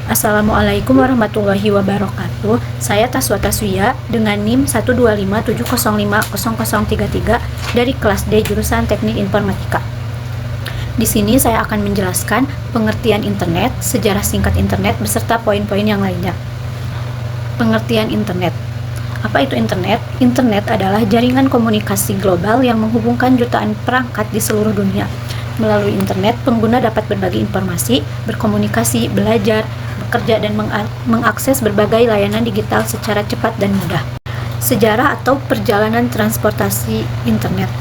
Assalamualaikum warahmatullahi wabarakatuh. Saya Taswa Taswiya dengan NIM 12570500033 dari kelas D jurusan Teknik Informatika. Di sini saya akan menjelaskan pengertian internet, sejarah singkat internet beserta poin-poin yang lainnya. Pengertian internet. Apa itu internet? Internet adalah jaringan komunikasi global yang menghubungkan jutaan perangkat di seluruh dunia. Melalui internet, pengguna dapat berbagi informasi, berkomunikasi, belajar, bekerja, dan mengakses berbagai layanan digital secara cepat dan mudah. Sejarah atau perjalanan transportasi internet.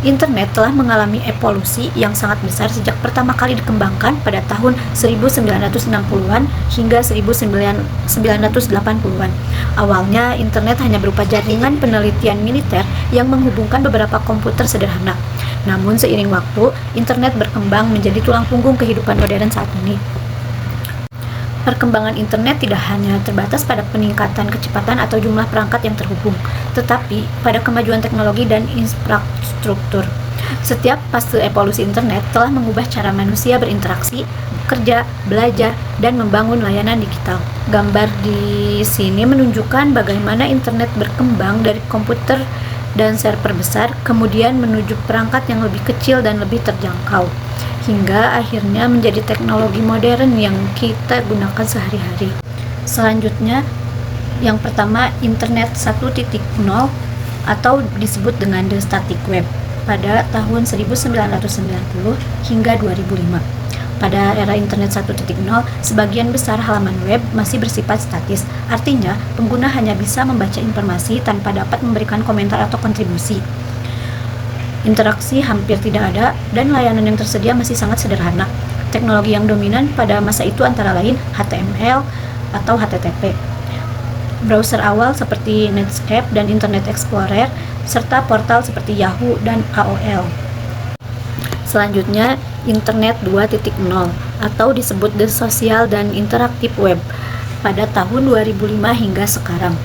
Internet telah mengalami evolusi yang sangat besar sejak pertama kali dikembangkan pada tahun 1960-an hingga 1980-an. Awalnya, internet hanya berupa jaringan penelitian militer yang menghubungkan beberapa komputer sederhana. Namun seiring waktu, internet berkembang menjadi tulang punggung kehidupan modern saat ini. Perkembangan internet tidak hanya terbatas pada peningkatan kecepatan atau jumlah perangkat yang terhubung, tetapi pada kemajuan teknologi dan infrastruktur. Setiap fase evolusi internet telah mengubah cara manusia berinteraksi, bekerja, belajar, dan membangun layanan digital. Gambar di sini menunjukkan bagaimana internet berkembang dari komputer dan server besar, kemudian menuju perangkat yang lebih kecil dan lebih terjangkau, hingga akhirnya menjadi teknologi modern yang kita gunakan sehari-hari. Selanjutnya, yang pertama, Internet 1.0 atau disebut dengan The Static Web pada tahun 1990 hingga 2005. Pada era Internet 1.0, sebagian besar halaman web masih bersifat statis. Artinya, pengguna hanya bisa membaca informasi tanpa dapat memberikan komentar atau kontribusi. Interaksi hampir tidak ada, dan layanan yang tersedia masih sangat sederhana. Teknologi yang dominan pada masa itu antara lain HTML atau HTTP, browser awal seperti Netscape dan Internet Explorer, serta portal seperti Yahoo dan AOL. Selanjutnya, Internet 2.0 atau disebut The Social dan Interactive Web pada tahun 2005 hingga sekarang.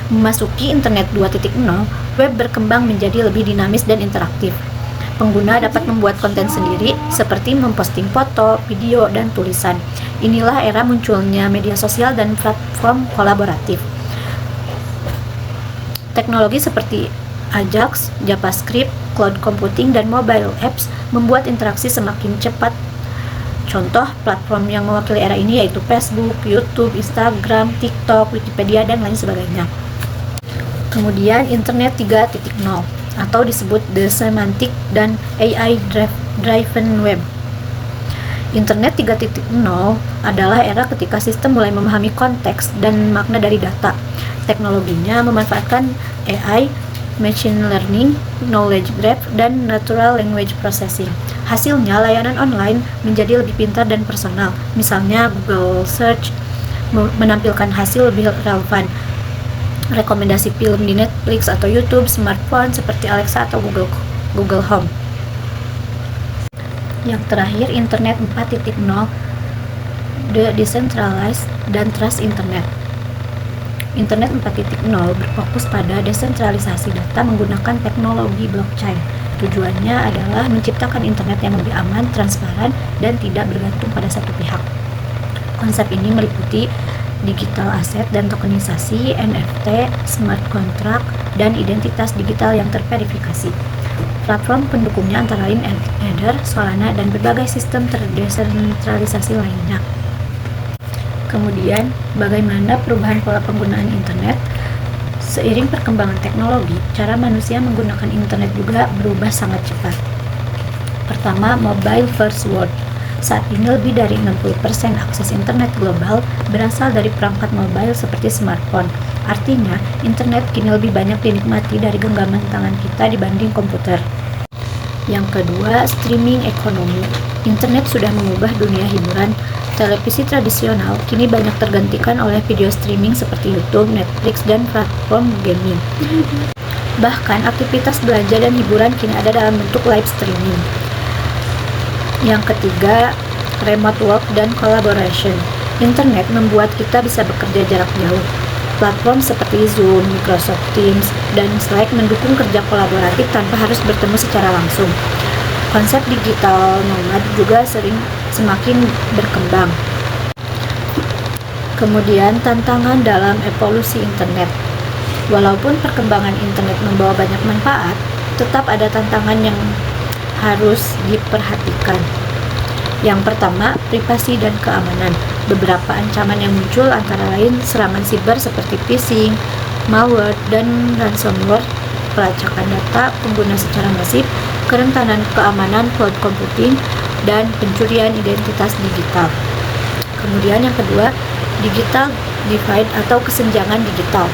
Memasuki Internet 2.0, web berkembang menjadi lebih dinamis dan interaktif. Pengguna dapat membuat konten sendiri, seperti memposting foto, video, dan tulisan. Inilah era munculnya media sosial dan platform kolaboratif. Teknologi seperti Ajax, JavaScript, cloud computing, dan mobile apps membuat interaksi semakin cepat. Contoh platform yang mewakili era ini yaitu Facebook, YouTube, Instagram, TikTok, Wikipedia, dan lain sebagainya. Kemudian Internet 3.0 atau disebut The Semantic dan AI Driven Web. Internet 3.0 adalah era ketika sistem mulai memahami konteks dan makna dari data. Teknologinya memanfaatkan AI, machine learning, knowledge graph, dan natural language processing. Hasilnya, layanan online menjadi lebih pintar dan personal. Misalnya, Google Search menampilkan hasil lebih relevan. Rekomendasi film di Netflix atau YouTube, smartphone seperti Alexa atau Google Home. Yang terakhir, Internet 4.0, The Decentralized dan Trust Internet. Internet 4.0 berfokus pada desentralisasi data menggunakan teknologi blockchain. Tujuannya adalah menciptakan internet yang lebih aman, transparan, dan tidak bergantung pada satu pihak. Konsep ini meliputi digital asset dan tokenisasi, NFT, smart contract, dan identitas digital yang terverifikasi. Platform pendukungnya antara lain Ether, Solana, dan berbagai sistem terdesentralisasi lainnya. Kemudian, bagaimana perubahan pola penggunaan internet? Seiring perkembangan teknologi, cara manusia menggunakan internet juga berubah sangat cepat. Pertama, mobile first world. Saat ini lebih dari 60% akses internet global berasal dari perangkat mobile seperti smartphone. Artinya, internet kini lebih banyak dinikmati dari genggaman tangan kita dibanding komputer. Yang kedua, streaming ekonomi. Internet sudah mengubah dunia hiburan. Televisi tradisional kini banyak tergantikan oleh video streaming seperti YouTube, Netflix, dan platform gaming. Bahkan aktivitas belanja dan hiburan kini ada dalam bentuk live streaming. Yang ketiga, remote work dan collaboration. Internet membuat kita bisa bekerja jarak jauh. Platform seperti Zoom, Microsoft Teams, dan Slack mendukung kerja kolaboratif tanpa harus bertemu secara langsung. Konsep digital nomad juga semakin berkembang. Kemudian, tantangan dalam evolusi internet. Walaupun perkembangan internet membawa banyak manfaat, tetap ada tantangan yang harus diperhatikan. Yang pertama, privasi dan keamanan. Beberapa ancaman yang muncul antara lain serangan siber seperti phishing, malware, dan ransomware, pelacakan data pengguna secara masif, kerentanan keamanan cloud computing, dan pencurian identitas digital. Kemudian yang kedua, digital divide atau kesenjangan digital.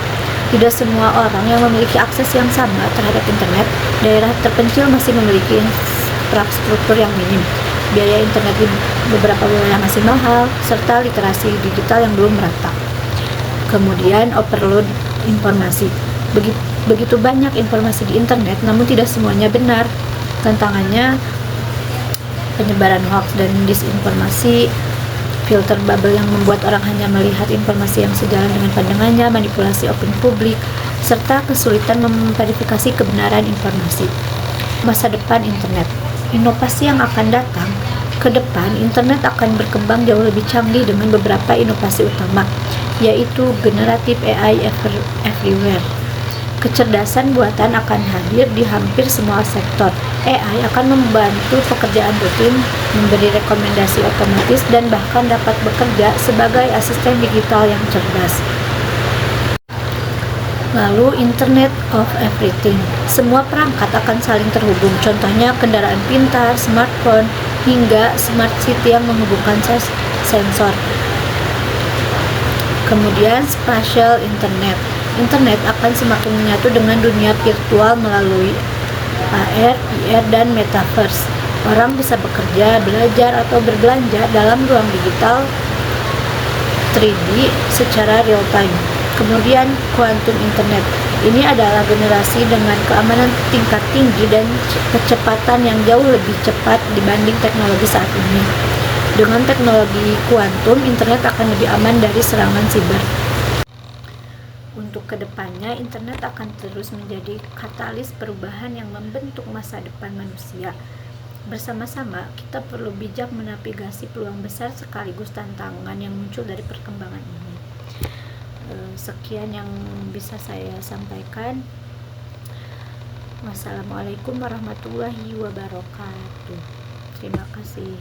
Tidak semua orang yang memiliki akses yang sama terhadap internet. Daerah terpencil masih memiliki infrastruktur yang minim, biaya internet di beberapa wilayah masih mahal, serta literasi digital yang belum merata. Kemudian overload informasi. Begitu banyak informasi di internet, namun tidak semuanya benar. Tantangannya penyebaran hoax dan disinformasi, filter bubble yang membuat orang hanya melihat informasi yang sejalan dengan pandangannya, manipulasi opini publik, serta kesulitan memverifikasi kebenaran informasi. Masa depan internet. Inovasi yang akan datang ke depan, internet akan berkembang jauh lebih canggih dengan beberapa inovasi utama, yaitu generative AI everywhere. Kecerdasan buatan akan hadir di hampir semua sektor. AI akan membantu pekerjaan rutin, memberi rekomendasi otomatis, dan bahkan dapat bekerja sebagai asisten digital yang cerdas. Lalu, Internet of Everything. Semua perangkat akan saling terhubung, contohnya kendaraan pintar, smartphone, hingga smart city yang menghubungkan sensor. Kemudian, Spatial Internet. Internet akan semakin menyatu dengan dunia virtual melalui AR, VR, dan Metaverse. Orang bisa bekerja, belajar, atau berbelanja dalam ruang digital 3D secara real time. Kemudian, Quantum Internet. Ini adalah generasi dengan keamanan tingkat tinggi dan kecepatan yang jauh lebih cepat dibanding teknologi saat ini. Dengan teknologi kuantum, internet akan lebih aman dari serangan siber. Untuk kedepannya, internet akan terus menjadi katalis perubahan yang membentuk masa depan manusia. Bersama-sama, kita perlu bijak menavigasi peluang besar sekaligus tantangan yang muncul dari perkembangan ini. Sekian yang bisa saya sampaikan. Wassalamualaikum warahmatullahi wabarakatuh. Terima kasih.